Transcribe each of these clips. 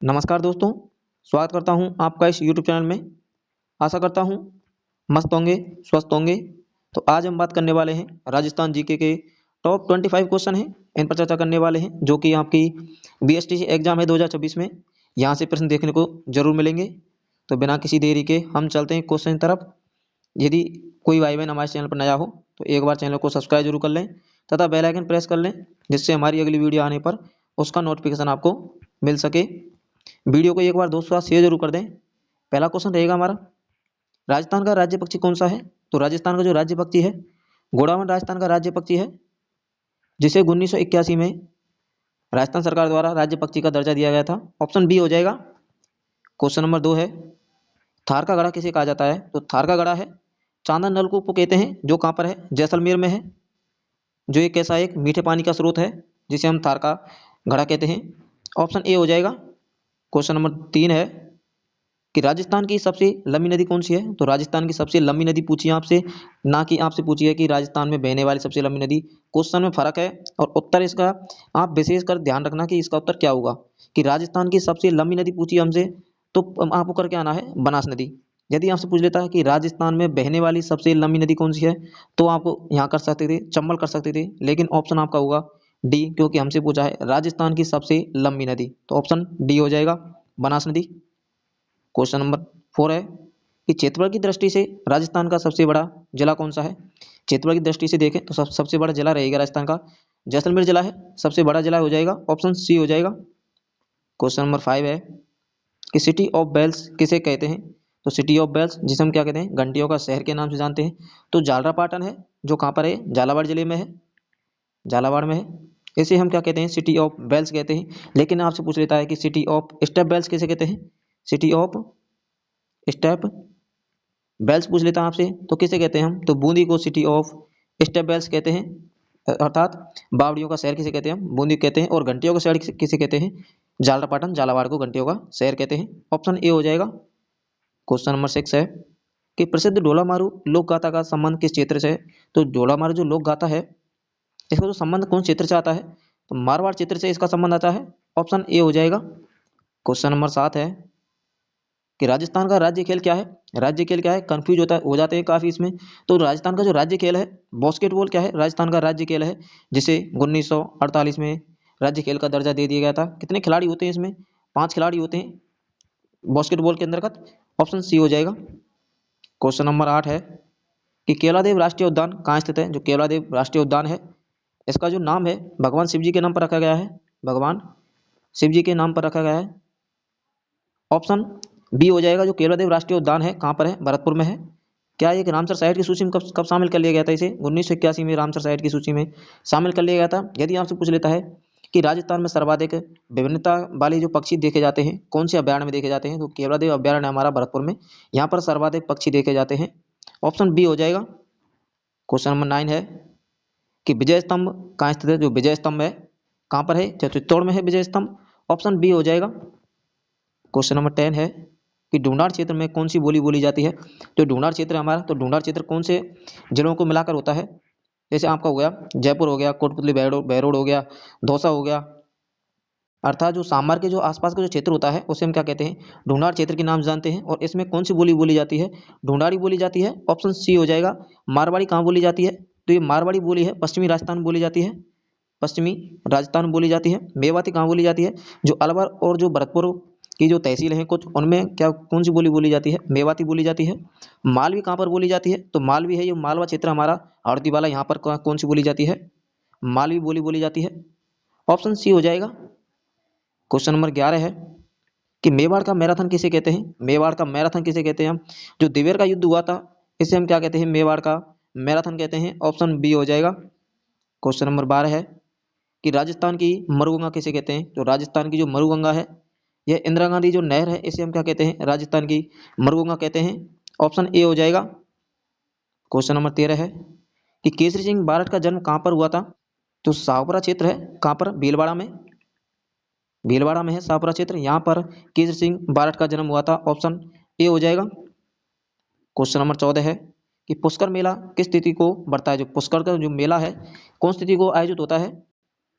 नमस्कार दोस्तों, स्वागत करता हूं आपका इस यूट्यूब चैनल में। आशा करता हूं मस्त होंगे, स्वस्थ होंगे। तो आज हम बात करने वाले हैं राजस्थान जीके के टॉप 25 क्वेश्चन हैं, इन पर चर्चा करने वाले हैं जो कि आपकी बीएसटीसी एग्जाम है 2026 में। यहाँ से प्रश्न देखने को जरूर मिलेंगे। तो बिना किसी देरी के हम चलते हैं क्वेश्चन की तरफ। यदि कोई भाई बहन हमारे चैनल पर नया हो तो एक बार चैनल को सब्सक्राइब जरूर कर लें तथा बेल आइकन प्रेस कर लें, जिससे हमारी अगली वीडियो आने पर उसका नोटिफिकेशन आपको मिल सके। वीडियो को एक बार दोस्तों साथ शेयर जरूर कर दें। पहला क्वेश्चन रहेगा हमारा, राजस्थान का राज्य पक्षी कौन सा है? तो राजस्थान का जो राज्य पक्षी है घोड़ावण राजस्थान का राज्य पक्षी है, जिसे 1981 में राजस्थान सरकार द्वारा राज्य पक्षी का दर्जा दिया गया था। ऑप्शन बी हो जाएगा। क्वेश्चन नंबर 2 है, थार का गढ़ा किसे कहा जाता है? तो थार का गढ़ा है चांदन नलकूप को कहते हैं, जो कहाँ पर है? जैसलमेर में है। जो एक ऐसा एक मीठे पानी का स्रोत है जिसे हम थार का गढ़ा कहते हैं। ऑप्शन ए हो जाएगा। क्वेश्चन नंबर 3 है कि राजस्थान की सबसे लंबी नदी कौन सी है? तो राजस्थान की सबसे लंबी नदी पूछी है आपसे, ना कि आपसे पूछी है कि राजस्थान में बहने वाली सबसे लंबी नदी। क्वेश्चन में फर्क है और उत्तर इसका आप विशेष कर ध्यान रखना कि इसका उत्तर क्या होगा। कि राजस्थान की सबसे लंबी नदी पूछी है हमसे तो आपको करके आना है बनास नदी। यदि आपसे पूछ लेता है कि राजस्थान में बहने वाली सबसे लंबी नदी कौन सी है, तो आपको यहाँ कर सकते थे, चंबल कर सकते थे, लेकिन ऑप्शन आपका होगा डी, क्योंकि हमसे पूछा है राजस्थान की सबसे लंबी नदी। तो ऑप्शन डी हो जाएगा, बनास नदी। क्वेश्चन नंबर 4 है कि क्षेत्रफल की दृष्टि से राजस्थान का सबसे बड़ा जिला कौन सा है? क्षेत्रफल की दृष्टि से देखें तो सबसे बड़ा जिला रहेगा राजस्थान का जैसलमेर जिला है, सबसे बड़ा जिला हो जाएगा। ऑप्शन सी हो जाएगा। क्वेश्चन नंबर 5 है कि सिटी ऑफ बेल्स किसे कहते हैं? तो सिटी ऑफ बेल्स, जिसे हम क्या कहते हैं? घंटियों का शहर के नाम से जानते हैं। तो झालरापाटन है, जो कहाँ पर है? झालावाड़ जिले में है, झालावाड़ में है। इसे हम क्या कहते हैं? सिटी ऑफ बेल्स कहते हैं। लेकिन आपसे पूछ लेता है कि सिटी ऑफ स्टेप बेल्स किसे कहते हैं? सिटी ऑफ स्टेप बेल्स पूछ लेता है आपसे तो किसे कहते हैं हम? तो बूंदी को सिटी ऑफ स्टेप बेल्स कहते हैं, अर्थात बावड़ियों का शहर किसे कहते हैं? हम बूंदी कहते हैं। और घंटियों का शहर किसे कहते हैं? झालरापाटन, झालावाड़ को घंटियों का शहर कहते हैं। ऑप्शन ए हो जाएगा। क्वेश्चन नंबर 6 है कि प्रसिद्ध ढोला मारू लोक गाथा का संबंध किस क्षेत्र से है? तो ढोला मारू जो लोक गाथा है, इसका जो संबंध कौन क्षेत्र से आता है? तो मारवाड़ क्षेत्र से इसका संबंध आता है। ऑप्शन ए हो जाएगा। क्वेश्चन नंबर 7 है कि राजस्थान का राज्य खेल क्या है? राज्य खेल क्या है? कंफ्यूज हो जाते हैं काफी इसमें। तो राजस्थान का जो राज्य खेल है बास्केटबॉल क्या है? राजस्थान का राज्य खेल है, जिसे 1948 में राज्य खेल का दर्जा दे दिया गया था। कितने खिलाड़ी होते हैं इसमें? 5 खिलाड़ी होते हैं बास्केटबॉल के अंतर्गत। ऑप्शन सी हो जाएगा। क्वेश्चन नंबर 8 है कि केवलादेव राष्ट्रीय उद्यान कहाँ स्थित है? जो केवलादेव राष्ट्रीय उद्यान है, इसका जो नाम है भगवान शिव जी के नाम पर रखा गया है। भगवान शिव जी के नाम पर रखा गया है। ऑप्शन बी हो जाएगा। जो केवलादेव राष्ट्रीय उद्यान है कहाँ पर है? भरतपुर में है। क्या एक रामसर साइट की सूची में कब कब शामिल कर लिया गया था? इसे 1981 में रामसर साइट की सूची में शामिल कर लिया गया था। यदि आपसे पूछ लेता है कि राजस्थान में सर्वाधिक विभिन्नता वाले जो पक्षी देखे जाते हैं कौन से अभ्यारण्य में देखे जाते हैं? तो केवलादेव अभ्यारण्य हमारा भरतपुर में, यहाँ पर सर्वाधिक पक्षी देखे जाते हैं। ऑप्शन बी हो जाएगा। क्वेश्चन नंबर 9 है कि विजय स्तंभ कहाँ स्थित है? जो विजय स्तंभ है कहाँ पर है? चित्तौड़ में है विजय स्तंभ। ऑप्शन बी हो जाएगा। क्वेश्चन नंबर 10 है कि ढूंढार क्षेत्र में कौन सी बोली बोली जाती है? जो ढूंढार क्षेत्र है हमारा, तो ढूंढार क्षेत्र कौन से जिलों को मिलाकर होता है? जैसे आपका हो गया जयपुर हो गया, कोटपुतली बहरोड हो गया, दौसा हो गया, अर्थात जो सामर के जो आसपास का जो क्षेत्र होता है उसे हम क्या कहते हैं? ढूंढार क्षेत्र के नाम से जानते हैं। और इसमें कौन सी बोली बोली जाती है? ढूंढारी बोली जाती है। ऑप्शन सी हो जाएगा। मारवाड़ी कहाँ बोली जाती है? तो ये मारवाड़ी बोली है पश्चिमी राजस्थान बोली जाती है, पश्चिमी राजस्थान बोली जाती है। मेवाती कहाँ बोली जाती है? जो अलवर और जो भरतपुर की जो तहसील हैं कुछ, उनमें क्या कौन सी बोली बोली जाती है? मेवाती बोली जाती है। मालवी कहाँ पर बोली जाती है? तो मालवी है ये मालवा क्षेत्र हमारा हरदी वाला, यहाँ पर कौन सी बोली जाती है? मालवी बोली बोली जाती है। ऑप्शन सी हो जाएगा। क्वेश्चन नंबर 11 है कि मेवाड़ का मैराथन किसे कहते हैं? मेवाड़ का मैराथन किसे कहते हैं हम? जो दिवेर का युद्ध हुआ था इसे हम क्या कहते हैं? मेवाड़ का मैराथन कहते हैं। ऑप्शन बी हो जाएगा। क्वेश्चन नंबर 12 है कि राजस्थान की मरुगंगा किसे कहते हैं? तो राजस्थान की जो मरुगंगा है, यह इंदिरा गांधी जो नहर है, इसे हम क्या कहते हैं? राजस्थान की मरुगंगा कहते हैं। ऑप्शन ए हो जाएगा। क्वेश्चन नंबर 13 है कि केसरी सिंह बारठ का जन्म कहाँ पर हुआ था? तो शाहपुरा क्षेत्र है, कहाँ पर? भीलवाड़ा में, भीलवाड़ा में है शाहपुरा क्षेत्र, यहाँ पर केसरी सिंह बारठ का जन्म हुआ था। ऑप्शन ए हो जाएगा। क्वेश्चन नंबर 14 है कि पुष्कर मेला किस तिथि को बढ़ता है? जो पुष्कर का जो मेला है कौन सी तिथि को आयोजित होता है?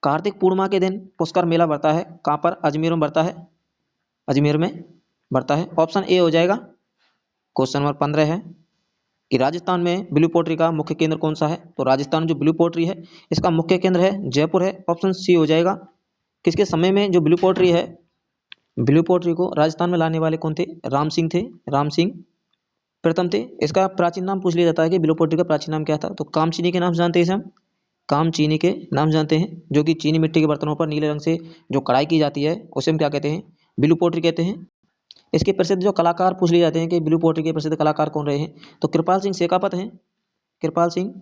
कार्तिक पूर्णिमा के दिन पुष्कर मेला बढ़ता है। कहाँ पर? अजमेर में बढ़ता है। अजमेर में बढ़ता है। ऑप्शन ए हो जाएगा। क्वेश्चन नंबर 15 है कि राजस्थान में ब्लू पोल्ट्री का मुख्य केंद्र कौन सा है? तो राजस्थान में जो ब्लू पोल्ट्री है इसका मुख्य केंद्र है जयपुर है। ऑप्शन सी हो जाएगा। किसके समय में जो ब्लू पोल्ट्री है, ब्लू पोल्ट्री को राजस्थान में लाने वाले कौन थे? राम सिंह थे। राम सिंह प्रथम थे। इसका प्राचीन नाम पूछ लिया जाता है कि ब्लू पोल्ट्री का प्राचीन नाम क्या था? तो कामचीनी के नाम से जानते हैं इसे हम, कामचीनी के नाम से जानते हैं, जो कि चीनी मिट्टी के बर्तनों पर नीले रंग से जो कढ़ाई की जाती है उसे हम क्या कहते हैं? ब्लू पोल्ट्री कहते हैं। इसके प्रसिद्ध जो कलाकार पूछ लिए जाते हैं कि ब्लू पोल्ट्री के प्रसिद्ध कलाकार कौन रहे हैं? तो कृपाल सिंह शेखावत हैं। कृपाल सिंह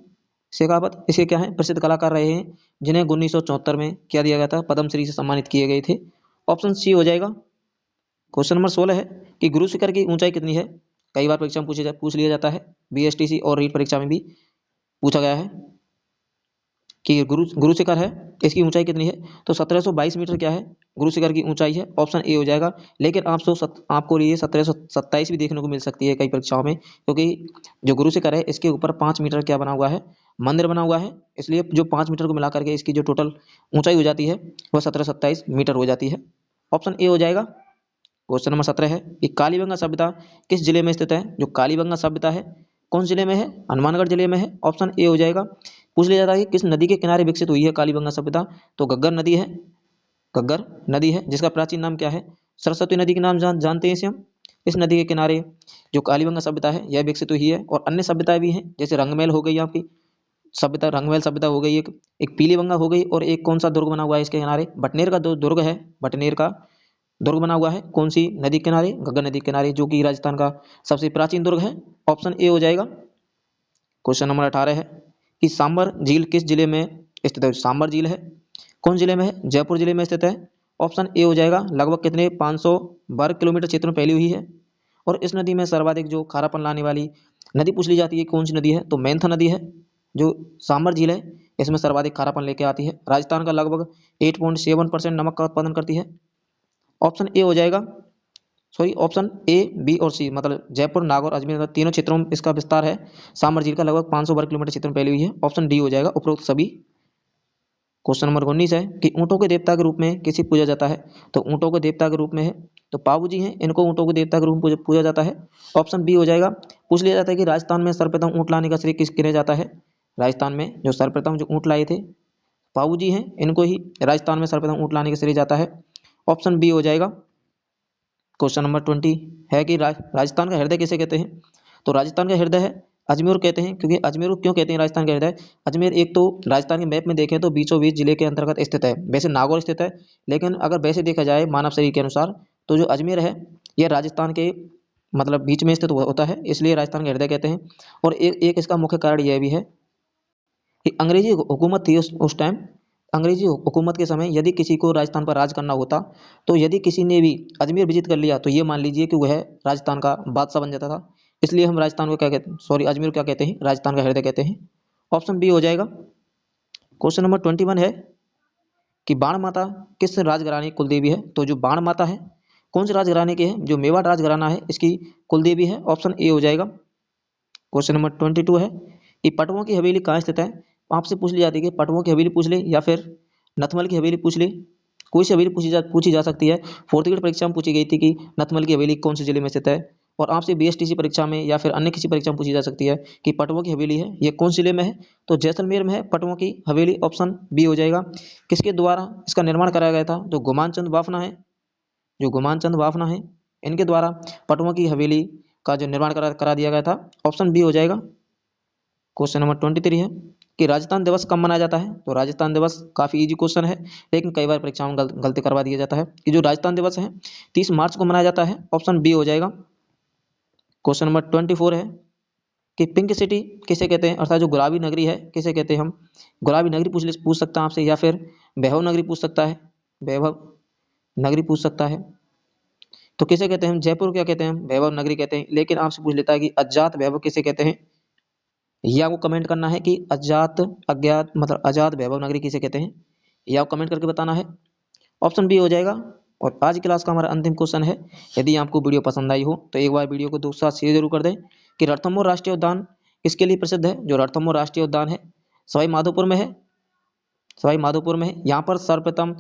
शेखावत इसके क्या है? प्रसिद्ध कलाकार रहे हैं, जिन्हें 1974 में क्या दिया गया था? पद्मश्री से सम्मानित किए गए थे। ऑप्शन सी हो जाएगा। क्वेश्चन नंबर 16 है कि गुरु शिखर की ऊंचाई कितनी है? कई बार परीक्षा में पूछ लिया जाता है, बीएसटीसी और रीट परीक्षा में भी पूछा गया है कि गुरु शिखर है, इसकी ऊंचाई कितनी है? तो 1722 मीटर क्या है? गुरु शिखर की ऊंचाई है। ऑप्शन ए हो जाएगा। लेकिन आपको ये 1727 भी देखने को मिल सकती है कई परीक्षाओं में, क्योंकि जो गुरु शिखर है इसके ऊपर 5 मीटर क्या बना हुआ है? मंदिर बना हुआ है। इसलिए जो 5 मीटर को मिला करके इसकी जो टोटल ऊंचाई हो जाती है वह 1727 मीटर हो जाती है। ऑप्शन ए हो जाएगा। क्वेश्चन नंबर 17 है कि कालीबंगा सभ्यता किस जिले में स्थित है? जो कालीबंगा सभ्यता है कौन जिले में है? हनुमानगढ़ जिले में है। ऑप्शन ए हो जाएगा। पूछ लिया जाता है कि किस नदी के किनारे विकसित हुई है कालीबंगा सभ्यता? तो घग्गर नदी है। घग्गर नदी है, जिसका प्राचीन नाम क्या है? सरस्वती नदी के नाम जानते हैं इसे हम। इस नदी के किनारे जो कालीबंगा सभ्यता है यह विकसित हुई है। और अन्य सभ्यताएं भी हैं, जैसे रंगमहल हो गई आपकी सभ्यता, रंगमहल सभ्यता हो गई, एक पीलीबंगा हो गई, और एक कौन सा दुर्ग बना हुआ है इसके किनारे? बटनेर का दुर्ग है। बटनेर का दुर्ग बना हुआ है कौन सी नदी के किनारे? घग्गर नदी के किनारे, जो कि राजस्थान का सबसे प्राचीन दुर्ग है। ऑप्शन ए हो जाएगा। क्वेश्चन नंबर 18 है कि सांबर झील किस जिले में स्थित है? सांबर झील है कौन जिले में है? जयपुर जिले में स्थित है। ऑप्शन ए हो जाएगा। लगभग कितने 500 वर्ग किलोमीटर क्षेत्र में फैली हुई है। और इस नदी में सर्वाधिक जो खारापन लाने वाली नदी पूछ ली जाती है कौन सी नदी है? तो मैंथा नदी है। जो सांबर झील है इसमें सर्वाधिक खारापन लेके आती है। राजस्थान का लगभग 8.7% नमक का उत्पादन करती है। ऑप्शन ए हो जाएगा। सॉरी, ऑप्शन ए, बी और सी, मतलब जयपुर, नागौर, अजमेर तीनों क्षेत्रों में इसका विस्तार है। सांबर झील का लगभग 500 वर्ग किलोमीटर क्षेत्र में फैली हुई है। ऑप्शन डी हो जाएगा उपरोक्त सभी। क्वेश्चन नंबर 19 है कि ऊँटों के देवता के रूप में किसे पूजा जाता है? तो ऊँटों के देवता के रूप में है तो पाबू जी हैं, इनको ऊँटों के देवता के रूप में पूजा जाता है। ऑप्शन बी हो जाएगा। पूछ लिया जाता है कि राजस्थान में सर्वप्रथम ऊँट लाने का श्रेय किसके लिए जाता है? राजस्थान में जो सर्वप्रथम जो ऊँट लाए थे पाबू जी हैं, इनको ही राजस्थान में सर्वप्रथम ऊँट लाने का श्रेय जाता है। ऑप्शन बी हो जाएगा। क्वेश्चन नंबर 20 है कि राजस्थान का हृदय किसे कहते हैं? तो राजस्थान का हृदय है अजमेर कहते हैं। क्योंकि अजमेर क्यों कहते हैं राजस्थान का हृदय? अजमेर एक तो राजस्थान के मैप में देखें तो बीचों बीच जिले के अंतर्गत स्थित है। वैसे नागौर स्थित है, लेकिन अगर वैसे देखा जाए मानव शरीर के अनुसार तो जो अजमेर है यह राजस्थान के मतलब बीच में स्थित होता है, इसलिए राजस्थान का हृदय कहते हैं। और एक इसका मुख्य कारण यह भी है कि अंग्रेजी हुकूमत थी उस टाइम। अंग्रेजी हुकूमत के समय यदि किसी को राजस्थान पर राज करना होता तो यदि किसी ने भी अजमेर विजिट कर लिया तो ये मान लीजिए कि वह राजस्थान का बादशाह बन जाता था। इसलिए हम राजस्थान को क्या कहते हैं, सॉरी, अजमेर को क्या कहते हैं? राजस्थान का हृदय कहते हैं। ऑप्शन बी हो जाएगा। क्वेश्चन नंबर 21 है कि बाण माता किस राजघराने की कुलदेवी है? तो जो बाण माता है कौन से राजघराने की है? जो मेवाड़ राजघराना है इसकी कुलदेवी है। ऑप्शन ए हो जाएगा। क्वेश्चन नंबर 22 है कि पटवों की हवेली कहाँ स्थित है? आपसे पूछ ली जाती है कि पटवों की हवेली पूछ ले या फिर नथमल की हवेली पूछ ले, कोई सी हवेली पूछी जा सकती है। फोर्थ ग्रेड परीक्षा में पूछी गई थी कि नथमल की हवेली कौन से जिले में स्थित है। और आपसे बीएसटीसी परीक्षा में या फिर अन्य किसी परीक्षा में पूछी जा सकती है कि पटवों की हवेली है ये कौन जिले में है? तो जैसलमेर में है पटवों की हवेली। ऑप्शन बी हो जाएगा। किसके द्वारा इसका निर्माण कराया गया था? जो गुमान चंद बाफना है, जो गुमान चंद बाफना है इनके द्वारा पटवों की हवेली का जो निर्माण करा दिया गया था। ऑप्शन बी हो जाएगा। क्वेश्चन नंबर 23 है कि राजस्थान दिवस कब मनाया जाता है? तो राजस्थान दिवस काफ़ी इजी क्वेश्चन है, लेकिन कई बार परीक्षाओं में गलती करवा दिया जाता है कि जो राजस्थान दिवस है 30 मार्च को मनाया जाता है। ऑप्शन बी हो जाएगा। क्वेश्चन नंबर 24 है कि पिंक सिटी किसे कहते हैं, अर्थात जो गुलाबी नगरी है किसे कहते हैं हम? गुलाबी नगरी पूछ सकता है आपसे, या फिर वैभव नगरी पूछ सकता है। वैभव नगरी पूछ सकता है। तो किसे कहते हैं हम? जयपुर क्या कहते हैं हम? वैभव नगरी कहते हैं। लेकिन आपसे पूछ लेता है कि अजात वैभव किसे कहते हैं? ये आपको कमेंट करना है कि अज्ञात मतलब आजाद वैभव नगरी किसे कहते हैं, ये आपको कमेंट करके बताना है। ऑप्शन बी हो जाएगा। और आज की क्लास का हमारा अंतिम क्वेश्चन है, यदि आपको वीडियो पसंद आई हो तो एक बार वीडियो को दोस्तों साथ शेयर जरूर कर दें कि रणथंभौर राष्ट्रीय उद्यान किसके लिए प्रसिद्ध है? जो रणथंभौर राष्ट्रीय उद्यान है सवाई माधोपुर में है। सवाई माधोपुर में है। यहाँ पर सर्वप्रथम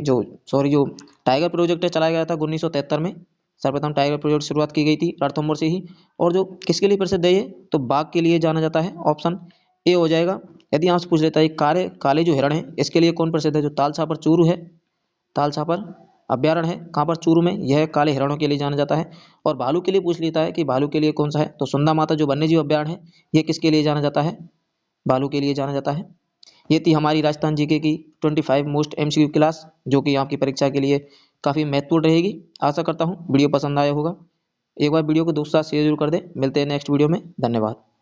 जो टाइगर प्रोजेक्ट चलाया गया था 1973 में। सर्वप्रथम टाइगर प्रोजेक्ट शुरुआत की गई थी रणथंभौर से ही। और जो किसके लिए प्रसिद्ध है ये, तो बाघ के लिए जाना जाता है। ऑप्शन ए हो जाएगा। यदि आपसे पूछ लेता है काले जो हिरण है इसके लिए कौन प्रसिद्ध है, जो तालछापर चूरू है, तालछापर अभ्यारण्य है कहाँ पर, चूरू में, यह काले हिरणों के लिए जाना जाता है। और भालू के लिए पूछ लेता है कि भालू के लिए कौन सा है, तो सुंदा माता जो वन्यजीव अभ्यारण्य है ये किसके लिए जाना जाता है, भालू के लिए जाना जाता है। ये थी हमारी राजस्थान जीके की 25 मोस्ट एमसीक्यू क्लास, जो कि आपकी परीक्षा के लिए काफ़ी महत्वपूर्ण रहेगी। आशा करता हूँ वीडियो पसंद आया होगा। एक बार वीडियो को दोस्तों के साथ शेयर जरूर कर दें। मिलते हैं नेक्स्ट वीडियो में। धन्यवाद।